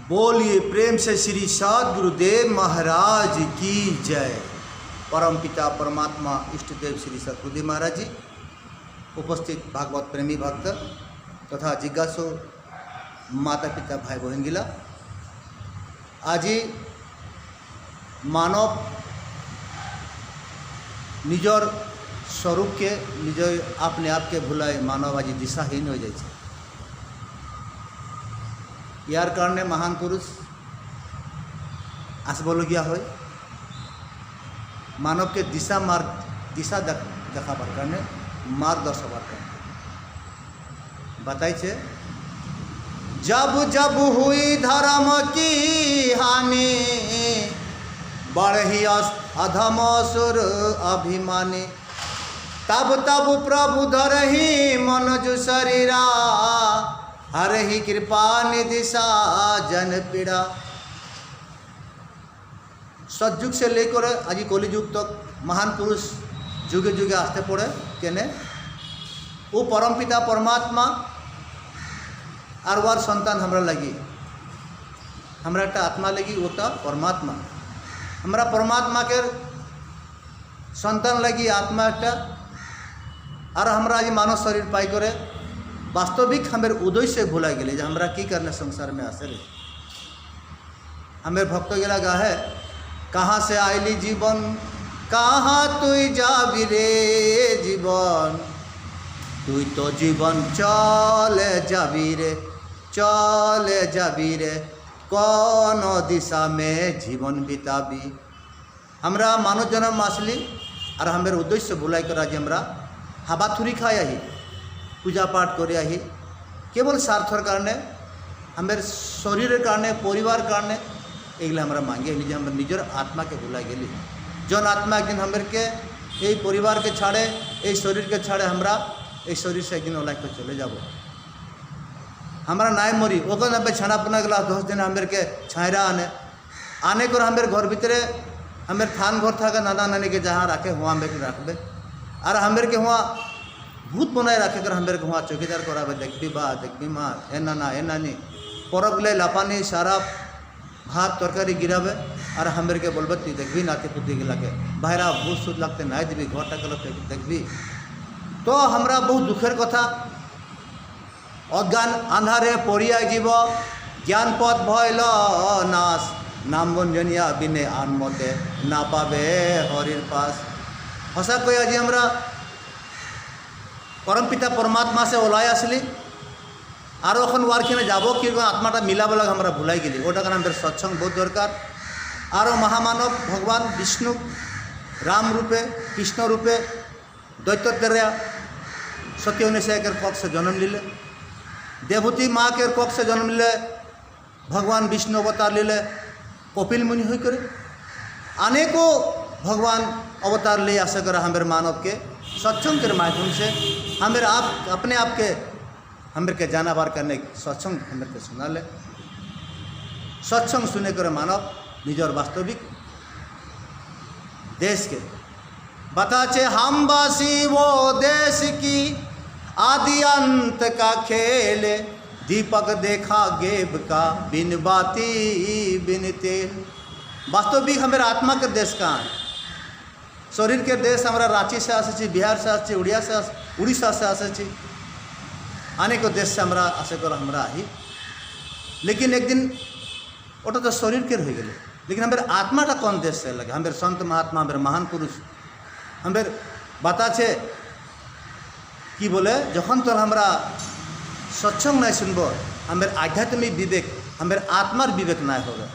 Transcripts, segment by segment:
बोलिए प्रेम से श्री सद्गुरुदेव महाराज की जय। परम पिता परमात्मा इष्ट देव श्री सद्गुरुदेव महाराज जी, उपस्थित भागवत प्रेमी भक्त तथा जिज्ञासु माता पिता भाई बहन गिला, आज मानव निजर स्वरूप के निज अपने आप के भूलाए मानव आज दिशाहीन हो जाए। यार कारणे महान पुरुष आसबलगिया हो मानव के दिशा दिशा देखाबार कारणे मार्ग दर्शाबार कारणे बताई छे। जब जब हुई धर्म की हानि, बढ़ी अधम असुर अभिमानी, तब तब प्रभु धरही मनुज शरीरा, हर ही कृपा निधि जन पीड़ा। सतयुग से लेकर आज कलिजुग तक महान पुरुष जुगे जुगे आसते पड़े केने वो परम पिता परमात्मा और वार सन्तान हमरा लगी, हमरा एक आत्मा लगी वो परमात्मा, हमरा परमात्मा के सन्तान लगी आत्मा एक और हमरा आज मानव शरीर पाई करे वास्तविक हमें उदय से भूला गए हमरा की करने संसार में आसे रे। हमें भक्त गिला गाहे, कहाँ से आईली जीवन कहाँ तुई जाबी रे जीवन, तुई तो जीवन चले जाबी रे, चले जाबी रे, कौन दिशा में जीवन बिताबी। हमरा मानव जन्म आसली और हमें उद्देश्य भूलाई कर आज हमरा हाबाथुरी खाया ही पूजा पाठ करिया ही केवल स्वार्थर कारणे हमें शरीर कारणे परिवार कारणे एगला हमारा मांगे लीजिए हम निजर आत्मा के भूला गेली। जौन आत्मा एक दिन हमें के यही परिवार के छाड़े यही शरीर के छाड़े हमरा यही शरीर से एक दिन ओला के चले जाबो, हमारा नाय मरी ओकर नब्बे छाना पुना गला 10 दिन हमें के छायरा आने कर हमें घर भीतरे हमें थान घर था नाना नानी के जहाँ रखे हुआ हमें के रखबे और हमें के हुआ भूत बनाए रखे कर हमें को वहाँ चौकीदार कराबे, देखबी बा देखबी माँ ए नाना ए नानी परब ले लापानी सारा भात तरकारी गिराबे और हमें के बोलबे तु देखबी नाती पुती गिला के बाहरा भूत सूद लगते ना देवी घर टाकल देखबी। तो हमरा बहुत दुखेर कथा, अज्ञान आंधारे पड़िया जीव ज्ञान पथ भयल नाश, नाम गुंजनिया बिने आनमते ना पाबे हरिर पास। हसा कोई आज हमरा परम पिता परमात्मा से ओलाई आसली और अखन वारखिने जाबो कि आत्माटा मिलाब लग हमरा भुलाई गेली ओटा कारण हमारे सत्संग बहुत दरकार। और महामानव भगवान विष्णु राम रूपे कृष्ण रूपे दैत्य सत्य से एक कक्ष से जन्म लीले, देवहूति माँ के कक्ष से जन्म लीले, भगवान विष्णु अवतार लीले कपिल मुनि हो करे अनेकों भगवान अवतार ले आशा कर हमें मानव के सत्संग के माध्यम से हमें आप अपने आप के हमें के जाना बार करने सत्संग हमें के सुना ले। सत्संग सुने कर मानव निजर वास्तविक देश के बताचे हम बासी वो देश की आदि अंत का खेल, दीपक देखा गेब का बिन बाती बिन तेल। वास्तविक हमारे आत्मा के देश कहाँ है? शरीर के देश हमारा रांची से आसे, बिहार से आसे, उड़ीसा से आसे, अनेकों देश से हमारा आसे कर हमरा ही। लेकिन एक दिन ओटा तो शरीर के रह गए, लेकिन हमारे आत्मा का कौन देश से लगे? हमारे संत महात्मा हमारे महान पुरुष हमें बता छे कि बोले जखन तो हमरा सत्संग नहीं सुनब हमारे आध्यात्मिक विवेक हमारे आत्मार विवेक नहीं होगा।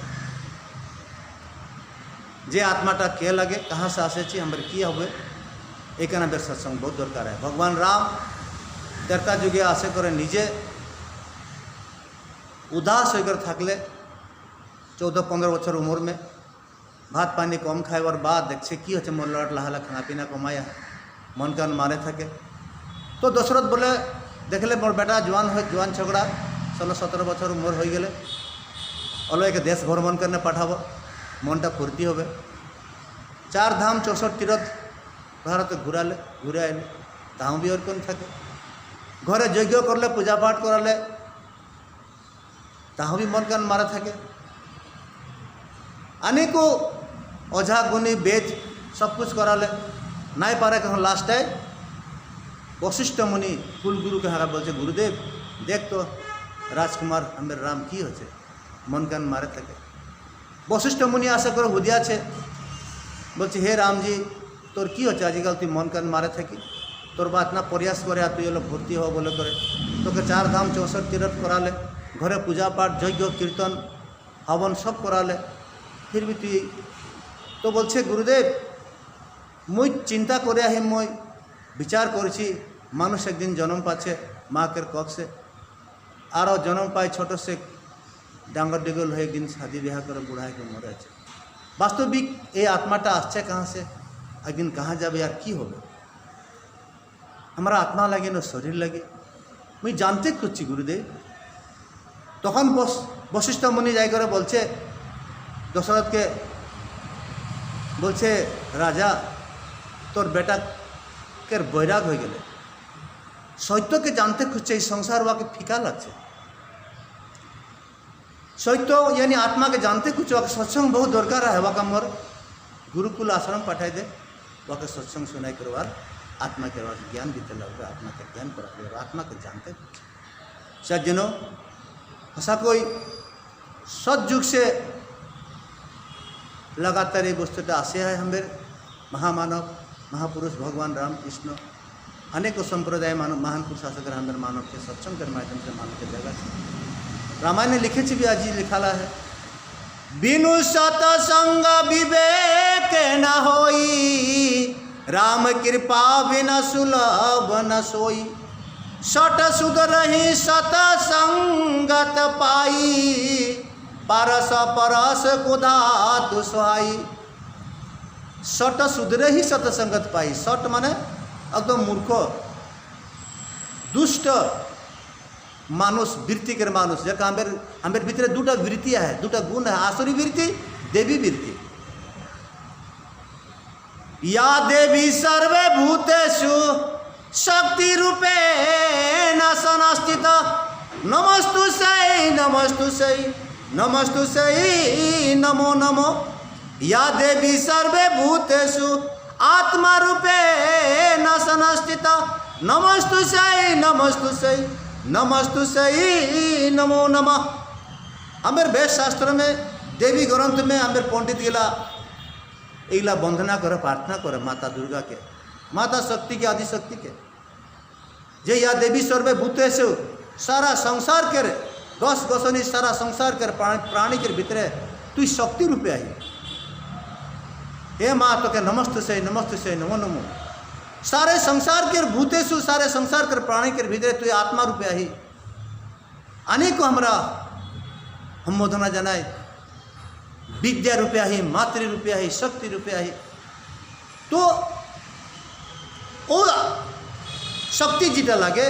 जे आत्माटा के लगे कहाँ से आसे हमारे किया हुए एक हमारे सत्संग बहुत दरकार है। भगवान राम त्रेता जुगे आसे करे निजे उदास होकर थकले 14-15 बछर उम्र में भात पानी कम खाइबार बाद देखছে कि होच्छे मन लड़ लाला खाना पीना कमाया मन कान मारे थके। तो दशरथ बोले देखले मोर बेटा जवान छोकरा 16-17 बछर उम्र हो गए अलो एक देश भ्रमण करने पाठाबो मनटा फूर्ति हो। 4 धाम 64 तीर्थ भारत घूरे आइले ताऊ भी और कौन थके घरे यज्ञ करले पूजा पाठ कराले তাহাও বি মন কান মারা থাকে। अनेकों ओझा गुनी बेद सब कुछ कराले नहीं पारे कहो लास्ट है वशिष्ठ मुनि कुलगुरु के हारा बोलছে गुरुदेव देख तो राजकुमार हमें राम की होचे मन कान मारे থাকে। वशिष्ठ मुनि आशा कर हुदिया छे बोलছে हे राम जी तोर की होचे आजकल तुम मन कान मारे থাকি तोर बात ना प्रयास करे तु ये भर्ती हो बोले करे तो के 4 धाम 64 तीर्थ कराले घरे पूजा पाठ यज्ञ कीर्तन हवन सब कराले फिर भी तुई तो बोलছে गुरुदेव मुई चिंता करे ही मुई विचार करছি मानुष एक दिन जन्म पाचे माँ के कख से और जन्म पाए छोट से डांगर डिगल हो एक दिन शादी ब्याह कर बुढ़ा के मरे আছে। वास्तविक ये आत्माटा आसছে कहाँ से एक दिन कहाँ जाबे यार की होबे हमारा आत्मा लगे ना शरीर लगे मुई जानते खुঁজছি गुरुदेव। तखन वशिष्ठ मुनि जाय करे बोलছে दशरथ के बोलছে राजा तोर बेटा के बैराग हो गए सत्य के जानते खुঁজছে संसार वाके फीका लगছে सत्य यानी आत्मा के जानते खुঁজছে वाके सत्संग बहुत दरकार है वाका मोर गुरुकुल आश्रम पठाई दे वाके सत्संग सुनाई करवार आत्मा के ज्ञान दीते लगे आत्मा के ज्ञान करा आत्मा के जानते सज्जनों ऐसा कोई सतयुग से लगातार ये वस्तुटा आसे है हमें महामानव महापुरुष भगवान राम कृष्ण अनेकों संप्रदाय महान पुरुष शासक हमें मानव के सत्संग के माध्यम से मानव के जगह रामायण लिखे भी आज लिखाला है बिनु सतसंग विवेक न होई राम कृपा बिना सुलभ न सोई सट सुध रही सतसंगत पाई पारस परस कुदात सुहाई। सट सुधरे ही सतसंगत पाई सट माने एकदम मूर्ख दुष्ट मानुष वृत्ति के मानुष जैसे हमें भीतर दूटा वृत्तियाँ है दूटा गुण है आसुरी वृत्ति देवी वृत्ति। या देवी सर्वे भूतेषु शक्ति रूपेण संस्थिता नमस्तु सई नमो नमो। या देवी सर्वे भूतेषु आत्मा रूपेण संस्थिता नमस्तु सई नमो नमः। हमें वेद शास्त्र में देवी ग्रंथ में हमें पंडित इला वंदना करे प्रार्थना करे माता दुर्गा के माता शक्ति के आदि शक्ति के जे या देवी सर्वे भूतेषु सारा संसार के 10 गसनी सारा संसार के प्राणी के भीतरे तु शक्ति रूपे आई हे माँ तो के नमस्ते से नमो नमो। सारे संसार के भूतेषु सारे संसार के प्राणी के भीतरे तु आत्मा रूपे आई अनेकों हमरा सम्बोधना जनाए विद्या रूपे आई मातृ रूपे आई शक्ति रूपे आई तो ओ शक्ति जीटा लागे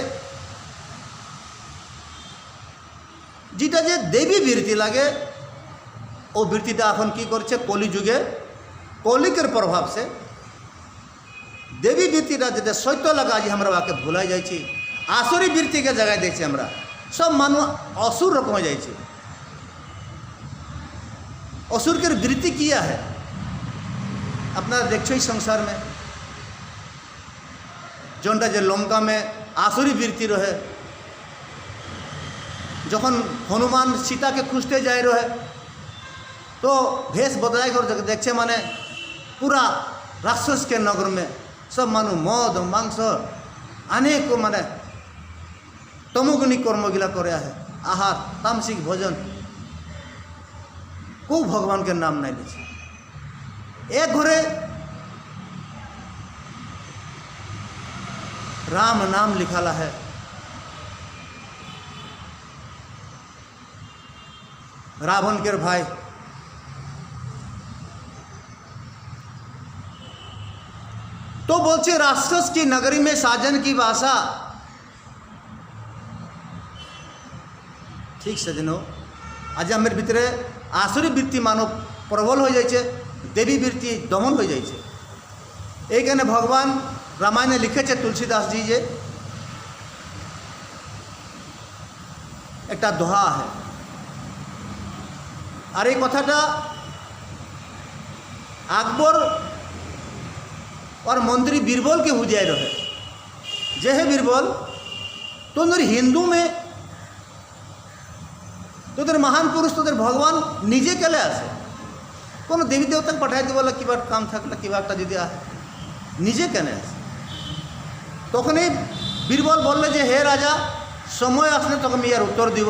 जीटा जे देवी वृत्ति लागे ओ वृत्तिटा এখন কি করছে কলি যুগে কলিকের प्रभाव से देवी वृत्तिटा যেটা সত্য লাগা आज हमरा वाके भुला जाइए आसुरी वृत्ति के जगह देছে हमरा सब मानु असुर रकम जाइए असुर के वृत्ति किया है अपना देखो संसार में जोनटा जे लंका में आसुरी वृत्ति रहे जखन हनुमान सीता के खुजते जाए रहे तो भेष बदलाई कर देखছে माने पूरा राक्षस के नगर में सब मानु मद मांस अनेक माने तमोगुणी कर्मगिला कराया है आहार तामसिक भोजन को भगवान के नाम नहीं लीजिए एक घरे राम नाम लिखाला है रावण के भाई तो बोलছে राक्षस की नगरी में साजन की भाषा ठीक सजनो आज हमारे भितरे आसुरी वृत्ति मानव प्रबल हो जाए देवी वृत्ति दमन हो जाए एक भगवान रामायण लिखे तुलसीदास जी जे एक दोहा है আর এই কথাটা আকবর और मंत्री बीरबल के बुझाई रहे जे है बीरबल তোদের हिंदू में তোদের महान पुरुष তোদের भगवान निजे केले आसे कोनो देवी देवता पाठाई दी बोला किबा काम थाकले किबा একটা যদি আসে নিজে কেন আসে তখনই বীরবল বললে যে হে রাজা সময় আসলে তোকে আমি এর উত্তর দিব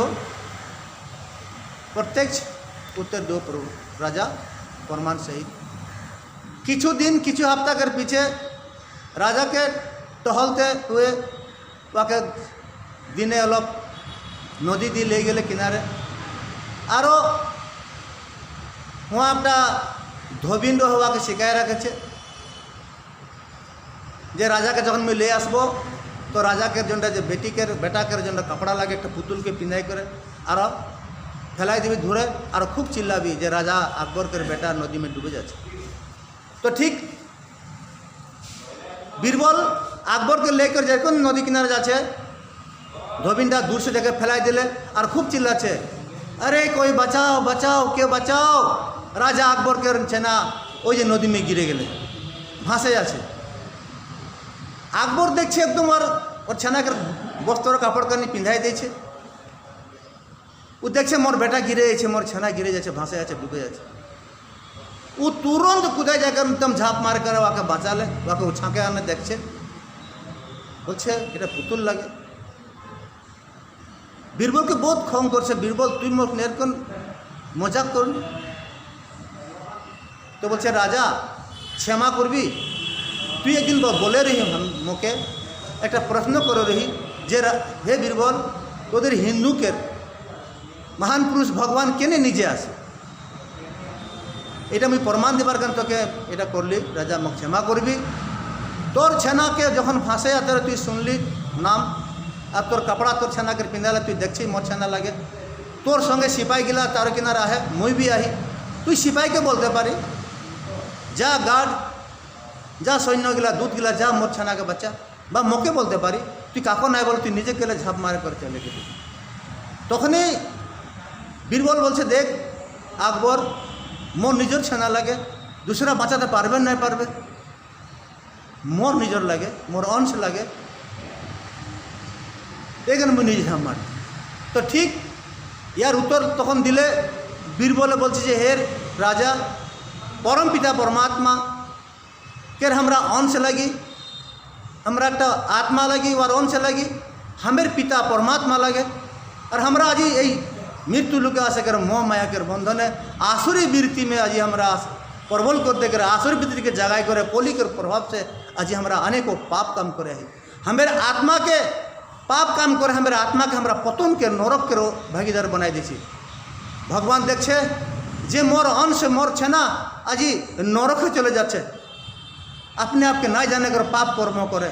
प्रत्यक्ष उत्तर दो प्रभु राजा फरमान सहित किछु दिन किछु हफ्ता कर पीछे राजा के टहलते हुए वाके दिने अलग नदी दी ले गए किनारे आरो वहाँ अपना धोबिंड हवा के शिकाय रखे जे राजा के जखन में ले आसबो तो राजा के जो बेटी के बेटा के जो कपड़ा लगे एक पुतुल के पिंधाई करे और फैलाई देवी धुरे और खूब चिल्लाबी जे राजा अकबर के बेटा नदी में डूबे जाए तो ठीक बीरबल अकबर के लेकर जाए नदी किनारे जाचे धोबिंडा दूर से देखे फैलाई दिले और खूब चिल्लाचे अरे कोई बचाओ बचाओ के बचाओ राजा अकबर के छेना ओई जे नदी में गिरे गए भासे जाचे अकबर देखছে एकदम और छेना के बस्तर कापड़ करनी पिंधाई देছে वो देखছে मोर बेटा गिरे जाए मोर छेना गिरे जाए भासे जाए डूबे जाए वो तुरंत कूदे जाकर एकदम झाप मार कर वाके बचा ले वाके उछाके आने देखছে বলছে এটা পুতুল লাগে বীরবলকে বহুত ক্ষম করছে বীরবল তুই মোর নেরকন মজাক করলি তো বলছে রাজা क्षमा করবি তুই একদিন বলে रही हम मोके एक प्रश्न कर रही जे हे बीरबल তোদের हिंदू के महान पुरुष भगवान केने निजे आसे এটা আমি প্রমাণ দেবার কারণ তোকে এটা করলি রাজা মোক क्षमा করবি তোর छेना के যখন ফাঁসে আতে তুই শুনলি নাম আর তোর कपड़ा তোর छेना के पिंधाले তুই দেখছিস মোর छेना লাগে তোর সঙ্গে সিপাही গিলা তার কিনারে আহে মুই भी আহি তুই সিপাহীকে বলতে পারি যা গার্ড যা সৈন্য গিলা दूध গিলা যা মোর छेना के बच्चा বা মোকে বলতে পারি তুই কাকো নাই বল তুই নিজে কেলে ঝাঁপ মারে করে চলে গেলি তখনই বীরবল বলছে দেখ আকবর मोर निजर छेना लगे दूसरा बचाते पारबे नहीं पारबे मोर निजर लगे मोर अंश लगे एक मुझे निजे झाप मार तो ठीक यार उत्तर तक दिले बीरबले बोलছে हेर राजा परम पिता परमात्मा केर हमरा अंश लगी हमरा एक आत्मा लगी और अंश लगी हमेर पिता परमात्मा लगे और हमरा आज यही मृत्यु लोके आसे कर मोह माया के बंधने आसुरी वृत्ति में आज हमरा प्रबल करते कर आसुरी वृत्ति के जगाई करे कोली के प्रभाव से आज हमरा अनेकों पाप काम करे है हमारे आत्मा के पाप काम करे हमारे आत्मा के हमरा पतन के नरक के भागीदार बनाई दी भगवान देखছে जे मोर अंश मोर छेना आज नरके चले जाच्छे अपने आप के ना जाने कर पाप कर्म करे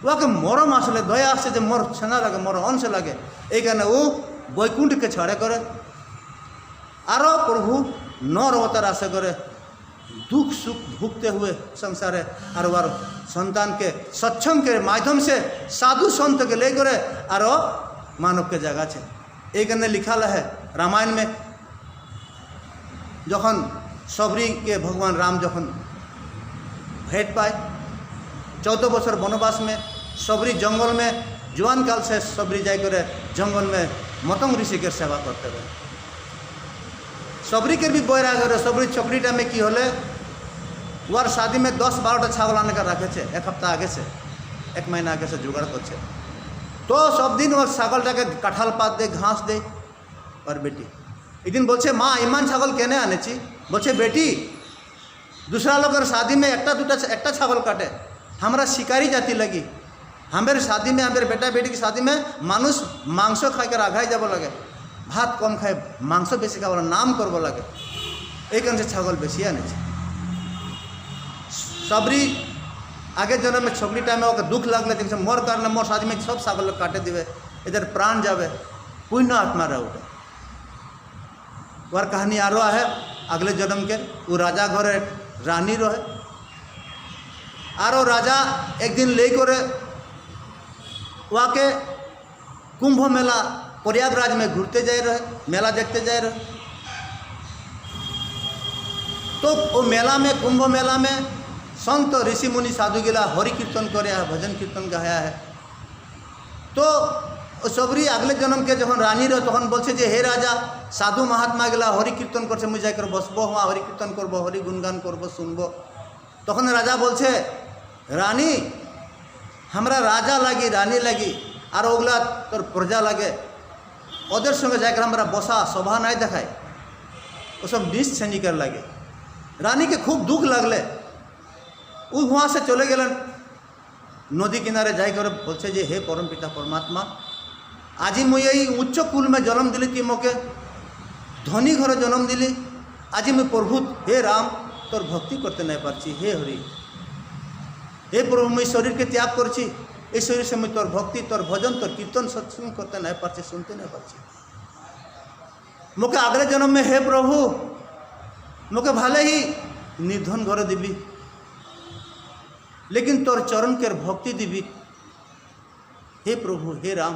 वह मरम आसले दया आसे जे मोर छेना लगे मोर अंश लगे এই কারণে ও बैकुंठ के छाड़े करे आरो प्रभु नर अवतार आशे करे दुख सुख भुगते हुए संसारे और वार संतान के सक्षम के माध्यम से साधु संत के ले करे आरो मानव के जगह छे एक लिखा है रामायण में जखन सबरी के भगवान राम जखन भेंट पाए 14 बছর वनवास में सबरी जंगल में जवान काल से सबरी जाए करे जंगल में मतंग ऋषि के सेवा करते रहे सबरी के भी बैराग रहे सबरी चकरीटा में कि होले वार शादी में 10-12टा छागल आने का रखे छे एक हफ्ता आगे से 1 महीना आगे से जुगाड़ कर तो सब दिन और छागलटा के कठाल पात दे घास दे और बेटी एक दिन बोलছে माँ इमान छागल केने आने ची बोलছে बेटी दूसरा लोग शादी में एक छागल काटे हमारा शिकारी जाति लगी हमारे शादी में हमारे बेटा बेटी की शादी में मानुष मांस खाकर आघाई যাব लगे भात कम खाए मांस बेसि खावा नाम करब लगे एक से छागल बेसि आने सबरी आगे जन्म में छबरी टाइम में दुख लगले मोर कारण मोर शादी में सब छागल काटे दिवे इधर प्राण जावे पुण्य आत्मा रहे उठे और कहानी आरो है अगले जन्म के वो राजा घरे रानी रहे आरो राजा एक दिन ले करे वहाँ के कुंभ मेला प्रयागराज में घूरते जाए रहे मेला देखते जाए रहे तो वो मेला में, कुंभ मेला में संत ऋषि मुनि साधु गिला हरि कीर्तन करे है, भजन कीर्तन गाया है। तो सबरी अगले जन्म के जखन रानी रहे तखन बोलছে যে हे राजा साधु महात्मा गिला हरि कीर्तन करছে, मुझे जाकर बसबो, वहाँ हरि कीर्तन करब, हरि गुणगान करब, सुनब। तखन राजा बोलছে रानी हमरा राजा लगी, रानी लगी और ओगला तोर प्रजा लगे, ओদের संगे जाकर हमरा बसा शोभा नहीं देखाय, वो सब नीच छेनिकर लगे। रानी के खूब दुख लगले, वो वहाँ से चले गलन नदी किनारे जाकर बोलছে যে हे परम पिता परमात्मा, आज मुझे यही उच्च कुल में जन्म दिली, ती मोके धनी घर जन्म दिली, आज मैं प्रभु हे राम तोर भक्ति करते नहीं पारছি, हे हरि, हे प्रभु मैं शरीर के त्याग करছি, এই শরীর से मैं तोर भक्ति, तोर भजन, तोर कीर्तन सत्संग करते नहीं पारছি, सुनते नहीं पारছি। मोके अगले जन्म में हे प्रभु मोके भाले ही निर्धन घर दिबी, लेकिन तोर चरण के भक्ति दिबी, हे प्रभु हे राम,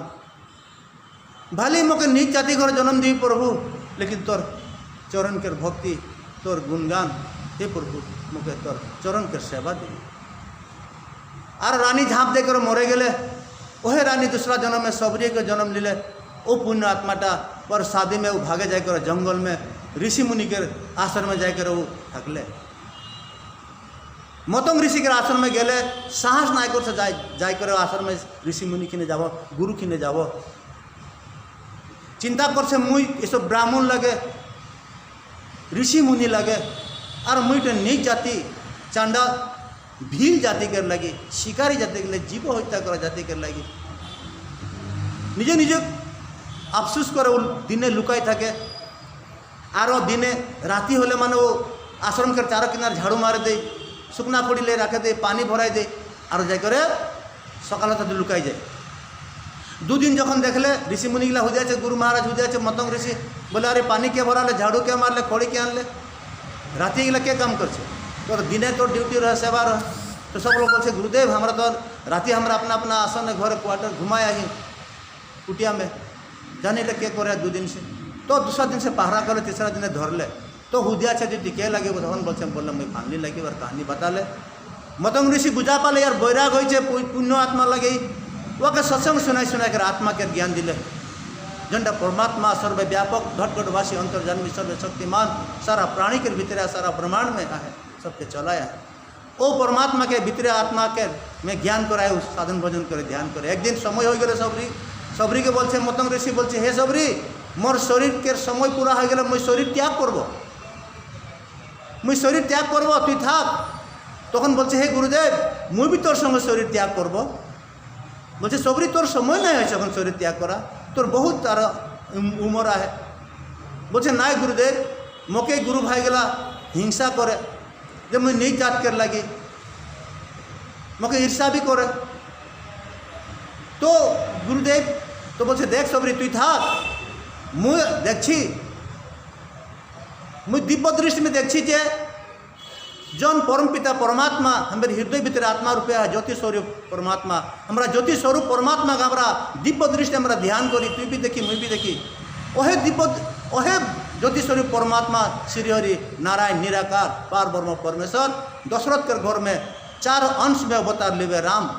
भाले ही मोके नीच जाति घर जन्म दी प्रभु, लेकिन तोर चरण के भक्ति, तोर गुणगान, हे प्रभु मोके तोर चरण के सेवा दी। और रानी झाँप देकर मरे गए, वह रानी दूसरा जन्म में सबरी के जन्म लिले, वो पुण्य आत्माटा पर शादी में वो भागे जाकर जंगल में ऋषि मुनि के आश्रम में जाकर वो थकले। मतंग ऋषि के आश्रम में गए, साहस नायकर से जाकर आश्रम में ऋषि मुनि किने जाब, गुरु किने जाब, चिंता कर से मुई ये सब ब्राह्मण लगे, ऋषि मुनि लगे, और मुई नीच जाति चांडा भील जाति कर लगी, शिकारी जाति के लिए, जीव हत्या कर जाति कर लगी, निजे निजे अफसोस कर दिने लुकाई थके, और दिने राति होले माने वो आश्रम के चारों किनार झाड़ू मारे दे, शुकना पड़ी ले रखे दे, पानी भराई दे, और जाकर सकाल तक लुकाई जाए। 2 दिन जखन देखले ऋषि मुनि गिला हो जाए, गुरु महाराज हो जाए, मतंग ऋषि बोले अरे पानी क्या भरा ले, झाड़ू क्या मार ले, खोड़ी क्या आन ले, राति गिला क्या काम कर, तो दिने तो ड्यूटी रहे, सेवा रहे। तो सब लोग बोलते गुरुदेव हमारा तो राति हमारा अपना अपना आसन घर क्वार्टर घुमाया ही कुटिया में, जाने लगे क्या करे 2 दिन से। तो दूसरा दिन से पहरा कर ले, तीसरा दिन धर ले, तो हुदिया से जो क्या लगे भगवान बोलते बोल मैं फानली लगी और कहानी बता ले। मतंग ऋषि बुझा पाले यार बैराग हो पुण्य आत्मा लगे, वो के सत्संग सुनाई सुनाई कर आत्मा के ज्ञान दिले, जंडा परमात्मा सर्वव्यापक घटघटवासी अंतर्जन्मी सर्वशक्तिमान सारा प्राणी के भीतर सारा ब्रह्मांड में है, सबके चलाया है। वो परमात्मा के भीतर आत्मा के में ज्ञान कराए, उस साधन भजन करे, ध्यान करे। एक दिन समय हो गए सबरी के बोलছে मतंग ऋषि बोलছে हे सबरी मोर शरीर के समय पूरा हो गए, मैं शरीर त्याग करब, मैं शरीर त्याग करब, तुई थाक। तखन बोलছে हे गुरुदेव मुई भी तोर संगे शरीर त्याग करब। बोलছে सबरी तोर समय नहीं है এখন शरीर त्याग करा, तोर बहुत तार उम्र है। बोलছে ना गुरुदेव मोके गुरु भाई गला हिंसा करे, जब मैं नीच जात कर लगी मोके ईर्षा भी करे। तो गुरुदेव तो बोलছে देख सबरी तुई था मुई देखी, मुई दिव्य दृष्टि में देखी जे जन परम पिता परमात्मा हमारे हृदय भीतर आत्मा रूपे है, ज्योति स्वरूप परमात्मा, हमारा ज्योति स्वरूप परमात्मा का हमारा दिव्य दृष्टि हमारा ध्यान करी, तुई भी देखी मुई भी देखी, वह दिव्य वह ज्योति स्वरूप परमात्मा श्री हरि नारायण निराकार पार ब्रह्म परमेश्वर दशरथ के घर में 4 अंश में अवतार लेवे राम।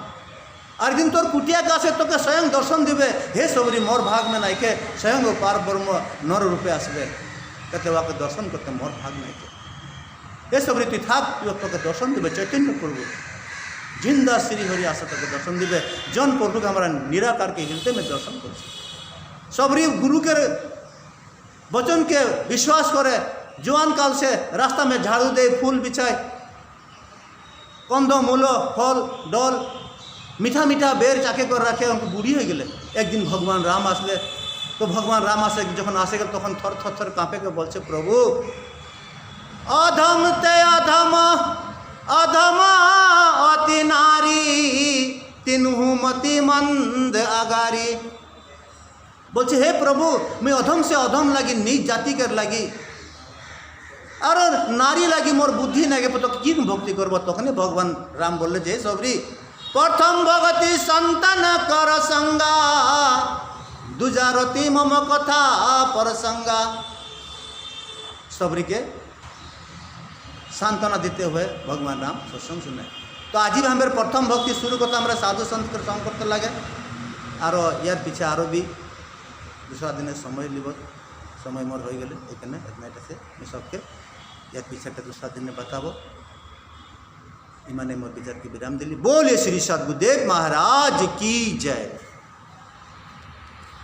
और दिन तोर कुटिया का से तो के स्वयं दर्शन देवे, हे सबरी मोर भाग में नहीं के स्वयं पार ब्रह्म नर रूपे आसबे, कहते वहाँ के दर्शन करते मोर भाग नहीं के, हे सबरी तुई थाक तो के दर्शन देवे, चैतन्य प्रभु जिंदा श्री हरि आशा के दर्शन देवे, जन प्रभु के हमारा निराकार के हृदय में दर्शन कर। सबरी गुरु के वचन के विश्वास करे, जवान काल से रास्ता में झाड़ू दे, फूल बिछाए, कंद मूल फल डल मीठा मीठा बेर चाके कर रखे, उनको बूढ़ी हो गए। एक दिन भगवान राम आसले, तो भगवान राम आसे जखन आसे गए तखन थर थर थर काँपे के बोलছে प्रभु अधम ते अधम अधम अति नारी तिन्हु मति मंद अगारी। बोलছে हे प्रभु मैं अधम से अधम लगी, नीच जाति कर लगी, और नारी लगी मोर बुद्धि नहीं तो कि भक्ति करब। तखने भगवान राम बोले जे सबरी प्रथम भगति संतन कर संगा, दुजारती मम कथा पर संगा। सबरी के सांत्वना देते हुए भगवान राम सत्संग सुने। तो आज भी हमारे प्रथम भक्ति शुरू करते हमारे साधु संत के संग करते लगे और यार पीछे आरो भी दूसरा दिन समय लिब समय मोर हो गले एखने इतना से मैं सबके यार पीछे के दूसरा दिन बताबो इमाने मोर विचार की विराम दिली। बोले श्री सद्गुरुदेव महाराज की जय।